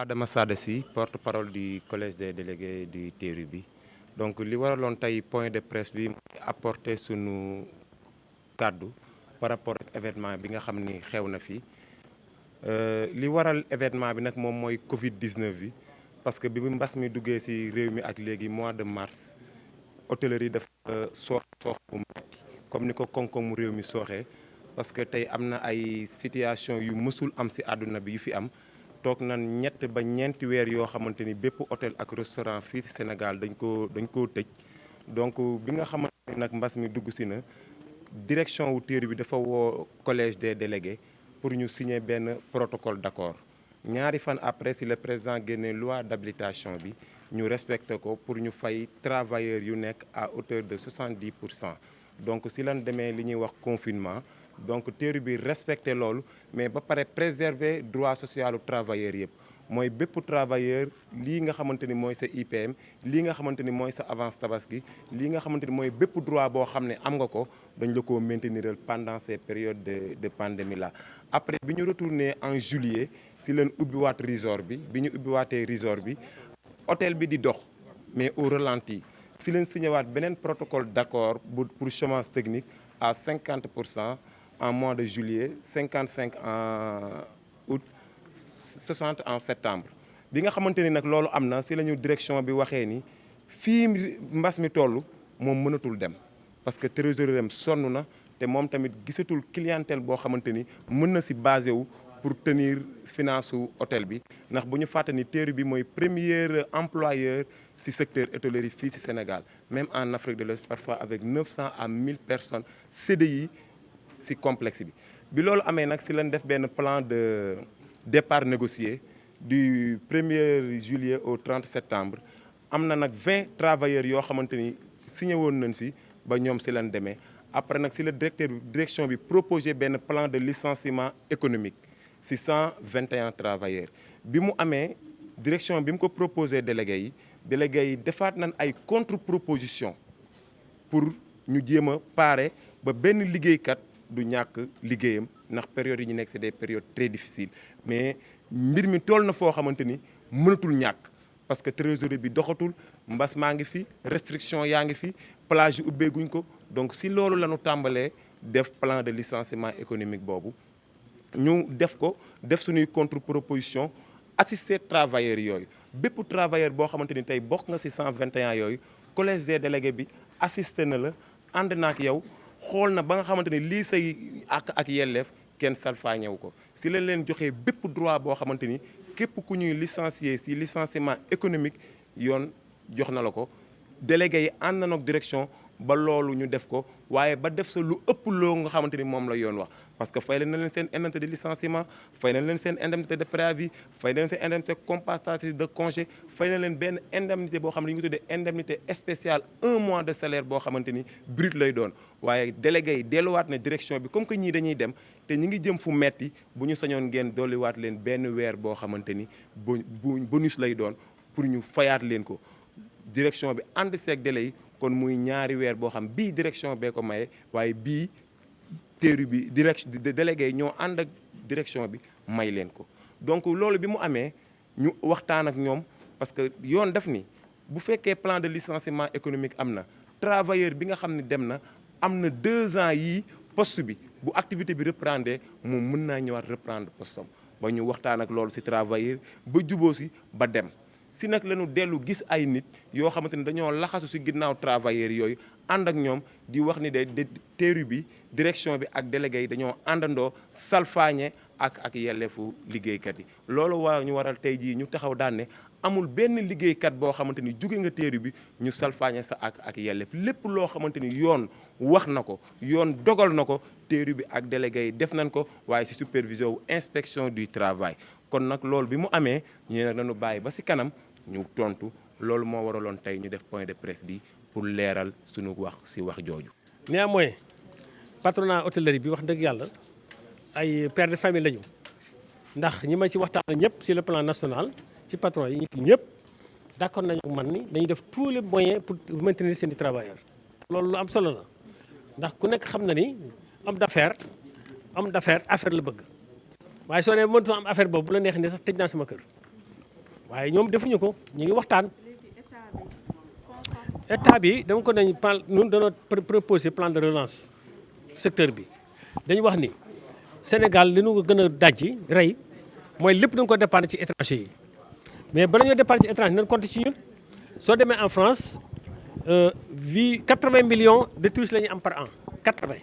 Adama Sada Sy, porte-parole du collège des délégués du TRUB. Donc li waraloon tey point de presse bi apporter sunu kàddu par rapport ak événement bi nga xam ni xew na fi li waral événement bi nag moom mooy Covid 19 bi parce que bi mbas mi duggee ci réew mi ak léegi mois de mars hôtellerie dafa soox bu metti comme ni ko koom-koomu réew mi sooxee parce que tey am na ay situation yu mësul am ci àdduna bi yu fi am. toog nan ñett ba ñeenti weer yoo xamante ni bépp hôtel ak restaurant fii ci Sénégal dañ koo tëj donc bi nga xamante ni nag mbas mi dugg si na direction wu TRUB bi dafa woo collège des délégués pour ñu signer benn protocole d'accord ñaari fan après si le président génne loi d'habilitation bi ñu respecté ko pour ñu fay travailleurs yu nekk à hauteur de 70%. donc si lan demee li ñuy wax confinement donc TRUB bi respecté loolu mais ba pare préserver droit social travailleurs yëpp mooy bépp travailleur lii nga xamante ni mooy sa IPM lii nga xamante ni mooy sa avance tabaski lii nga xamante ni mooy bépp droit boo xam ne am nga ko dañ la ko maintenir pendant ces périodes de pandémie là. après bi ñu retourné en juillet si leen ubbiwaat resort bi ñu ubbiwaatee resort bi hôtel bi di dox mais au ralenti si leen signéwaat beneen protocole d'accord pour chômage technique à 50% en mois de juillet 55 en août 60 en septembre bi nga xamante ni nag loolu am na si la ñu direction bi waxee ni fii mbas mi toll moom mënatul dem parce que trésorier dem sonn na te moom tamit gisatul clientèle boo xamante ni mën na si basé wu pour tenir finance su hôtel bi ndax bu ñu fàtte ni TRUB bi mooy premier employeur si secteur hôtellerie fii si Sénégal même en Afrique de l'Ouest parfois avec 900 à 1000 personnes CDI si complexe bi loolu amee nag si lañ def benn plan de départ négocié du 1er juillet au 30 septembre am na nag 20 travailleurs yoo xamante ni signé woon nañ si ba ñoom si lañ demee après nag si la direction bi proposé benn plan de licenciement économique si 121 travailleurs bi mu amee direction bi mu ko proposé délégués yi defaat nañ ay contre-proposition pour ñu jéem a parer ba benn liggéeykat du ñàkk liggéeyam ndax période yi ñu nekk c'est des périodes très difficiles mais mbir mi toll na foo xamante ni mënatul ñàkk parce que trésorerie bi doxatul mbas maa ngi fi restriction yaa ngi fi plage yi ubbeeguñ ko donc si loolu la ñu tàmbalee def plan de licenciement économique boobu ñu def suñuy contre-proposition assister travailleurs yooyu bépp travailleur boo xamante ni tey bokk nga ci 121 yooyu collège des délégués bi assisté na la ànd na ak yow xool na ba nga xamante ni lii say ak yelleef kenn salfaañewu ko si leen joxee bépp droit boo xamante ni képp ku ñuy licencier si licenciement économique yoon jox na la ko délégué yi ànd na ak direction ba loolu ñu def ko waaye ba def sa lu ëpp loo nga xamante ni moom la yoon wax parce que fay na leen seen indemnité de licenciement fay na leen seen indemnité de préavis fay na leen seen indemnité compensatrice de congé fay na leen benn indemnité boo xam ne ñu ngi tuddee indemnité spéciale 1 mois de salaire boo xamante ni brut lay doon waaye délégué yi delluwaat na direction bi comme que ñii dañuy dem te ñi ngi jëm fu metti bu ñu sañoon ngeen dolliwaat leen benn weer boo xamante ni bonus lay doon pour ñu fayaat leen ko direction bi ànd seeg délai yi kon muy ñaari weer boo xam bii direction bee ko maye waaye bii TRUB bi délégué ñoo ànd ak direction bi may leen ko donc loolu bi mu amee ñu waxtaan ak ñoom parce que yoon def ni bu fekkee plan de licenciement économique am na travailleur bi nga xam ne dem na am na 2 ans yii poste bi bu activité bi reprendre moom mën naa ñëwaat reprendre poste am ba ñu waxtaan ak loolu ci travailleur ba juboo ci ba dem si nag lañu dellu gis ay nit yoo xamante ni dañoo laxasu ci ginnaaw travailleurs yooyu ànd ak ñoom di wax ni de TRUB bi direction bi ak délégué yi dañoo àndandoo salfaañe ak yelleefu liggéeykat yi loolu waa ñu waral tey jii ñu taxaw daan ne amul benn liggéeykat boo xamante ni jóge nga TRUB bi ñu salfaañe sa ak yelleef lépp loo xamante ni yoon wax na ko yoon dogal na ko TRUB bi ak délégué yi def nañ ko waaye ci supervision wu inspection du travail kon nag loolu bi mu amee ñu ne nag dañu bàyyi ba ci kanam ñu tontu loolu moo waraloon tey ñu def point de presse bi pour leeral suñu wax ci wax jooju. néanmoins patronat hôtellerie bi wax dëgg yàlla ay père de famille lañu ndax ñi ma ci waxtaan ñëpp sur le plan national ci patron yi ñëpp d'accord nañu ak man ni dañuy def tous les moyens pour maintenir seen i travailleurs. loolu lu am solo la ndax ku nekk xam na ni homme d'affaires affaire la bëgg waaye soo nee mënutoo am affaire boobu bu la neex ni sax tëj naa sama kër waaye ñoom defuñu ko ñu ngi waxtaan. état bi dama ko nañ plan ñun dañoo proposer plan de relance secteur bi dañu wax ni Sénégal li ñu gën a dajji rey mooy lépp dañu ko dépendre ci étranger yi mais bala ñoo dépendre ci étranger nañ compter ci ñun. soo demee en France 80 millions de touristes la ñu am par an 80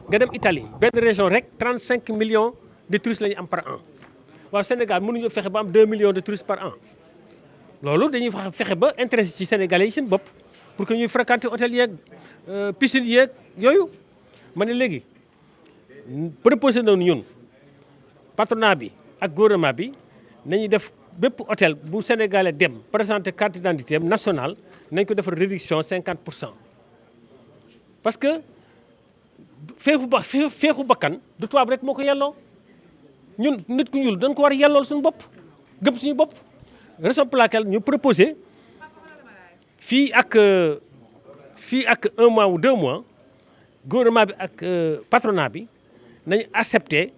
nga dem Italie benn région rek 35 millions de touristes la ñu am par an waaw Sénégal mënuñu fexe ba am 2 millions de touristes par an. loolu dañuy fexe ba intéressé ci Sénégalais yi seen bopp pour que ñuy fréquenter hôtel yeeg piscine yeeg yooyu ma ne léegi proposé nañu ñun patronat bi ak gouvernement bi nañuy def bépp hôtel bu Sénégalais dem présenter carte d'identité nationale nañ ko defar réduction 50%. parce que feexu bakkan du tubaab rek moo ko yelloo ñun nit ku ñuul dañ ko war a yellool suñu bopp gëm suñu bopp. raison pour laquelle ñu proposé fii ak 1 mois ou 2 mois gouvernement bi ak patronat bi nañu accepté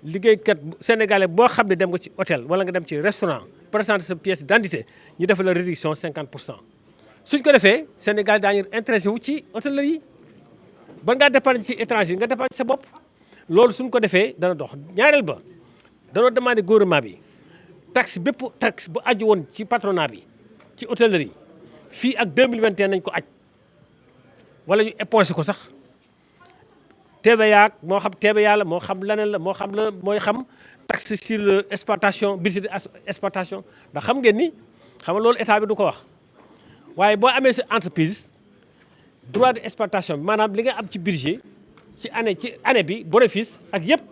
liggéeykat sénégalais boo xam ne dem nga ci hôtel wala nga dem ci restaurant présenter sa pièce d'identité ñu defal la réduction 50%. suñ ko defee Sénégal daañu intéressé wu ci hôtellerie yi ba ngaa dépendre ci étranger nga dépendre ci sa bopp loolu suñ ko defee dana dox. ñaareel ba danoo demandé gouvernement bi. taxe bépp taxe bu aju woon ci patronat bi ci hôtellerie fii ak 2021 nañ ko aj wala ñu épongé ko sax TVA moo xam TVA la moo xam leneen la moo xam la mooy xam taxe sur l'exploitation budget d'exploitation ndax xam ngeen ni xam nga loolu état bi du ko wax waaye boo amee sa entreprise droit d'exploitation bi maanaam li nga am ci budget ci année bi bénéfice ak yëpp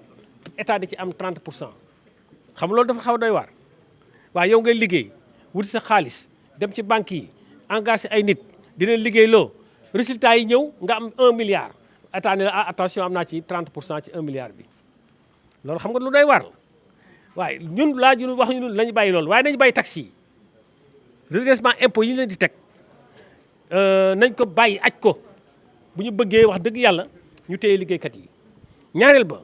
état di ci am 30%. xam nga loolu dafa xaw a doy waar. waaw yow ngay liggéey wuti sa xaalis dem ci banque yi engagé ay nit di leen liggéey loo résultat yi ñëw nga am 1 milliard état ne la attention am naa ci 30% ci 1 milliard bi loolu xam nga lu doy waar la waaye ñun laaju wax ñu lañu bàyyi loolu waaye nañu bàyyi taxes yi redressement impôt yi ñu leen di teg nañ ko bàyyi aj ko bu ñu bëggee wax dëgg yàlla ñu téye liggéeykat yi. ñaareel ba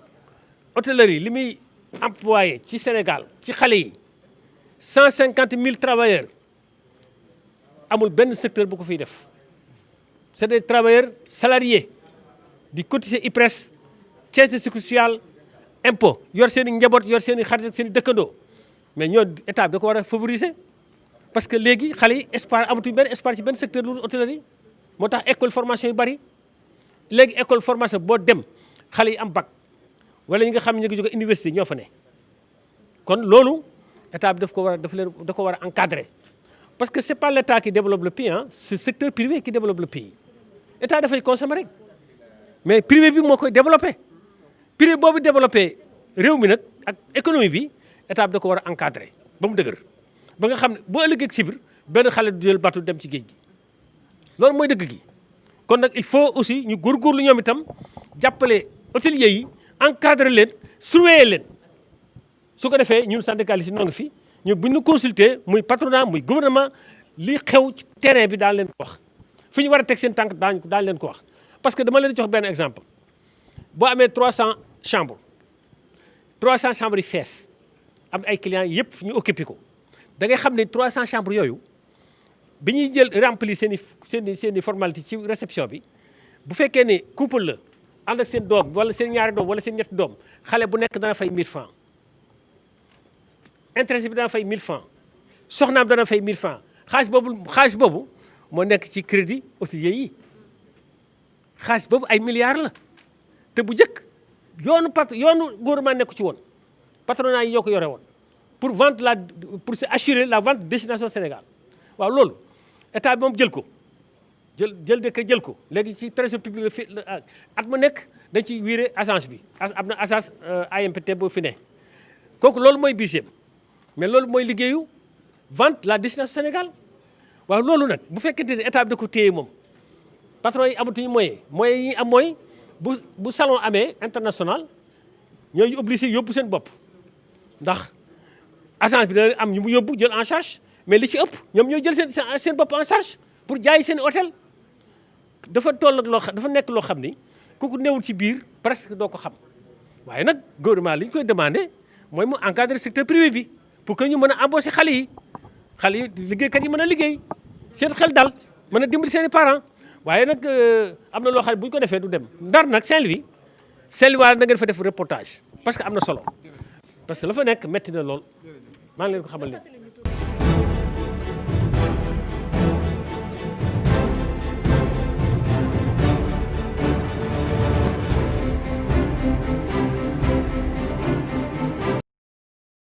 hôtellerie li muy employé ci Sénégal ci xale yi 150 000 travailleurs amul benn secteur bu ko fiy def c'est des travailleurs salariés di cotiser IPRES caisse de sécurité sociale impôt yor seen i njaboot yor seen i xarit ak seen i dëkkandoo mais ñoo état bi da ko war a favoriser parce que léegi xale yi espoir amatuñ benn espoir ci benn secteur lu hôtellerie moo tax école formation yu bari léegi école formation boo dem xale yi am bac wala ñi nga xam ne ñu ngi jóge université ñoo fa ne kon loolu état bi da ko war a encadrer parce que c'est pas l'état qui développe le pays c'est le secteur privé qui développe le pays état dafay consommer rek mais privé bi moo koy développé privé boobu développé réew mi nag ak économie bi état bi da ko war a encadrer ba mu dëgër ba nga xam ne boo ëllëgee si biir benn xale du jël bateau dem ci géej gi loolu mooy dëgg gi kon nag il faut aussi ñu góorgóorlu ñoom itam jàppale hôteliers yi encadrer leen surveiller leen su ko defee ñun syndicalistes yi noo ngi fi ñu bu ñu consulter muy patronat muy gouvernement li xew ci terrain bi daal leen ko wax fi ñu war a teg seen tànk daal leen ko wax parce que dama leen jox benn exemple boo amee 300 chambres yi fees am ay clients yëpp ñu occupé ko da ngay xam ne 300 chambres yooyu bi ñuy jël remplir seen i formalité ci réception bi bu fekkee ne couple la ànd ak seen doom wala seen ñaari doom wala seen ñetti doom xale bu nekk dana fay 1000 francs intéressé bi dana fay 1000 francs soxnaam dana fay 1000 francs xaalis boobu moo nekk ci crédit hôtelier yi xaalis boobu ay milliards la te bu njëkk yoonu gouvernement nekku ci woon patronat yi ñoo ko yore woon pour se assurer la vente destination Sénégal waaw loolu état bi moom jël ko jël dëkk jël ko léegi ci trésor public la at mu nekk dañ ci wiire agence bi am na agence AMPT boo fi ne kooku loolu mooy budget mais loolu mooy liggéeyu vente la destination Sénégal waaw loolu nag bu fekkente ne état bi da ko téye moom patron yi amatuñu moyen yi am mooy bu salon amee international ñooy obligé yóbbu seen bopp ndax agence bi da am ñu mu yóbbu jël en charge mais li ci ëpp ñoom ñooy jël seen bopp en charge pour jaay seen hôtel dafa toll ak dafa nekk loo xam ni kooku newul ci biir presque doo ko xam waaye nag gouvernement li ñu koy demandé mooy mu encadrer secteur privé bi pour que ñu mën a embaucher xale yi xale yi liggéeykat yi mën a liggéey seen xel dal mën a dimbali seen i parents waaye nag am na loo xam ne bu ñu ko defee du dem Ndar nag Saint-Louis waa na ngeen fa def reportage parce que am na solo parce que la fa nekk métti na lool maa ngi leen ko xamal leen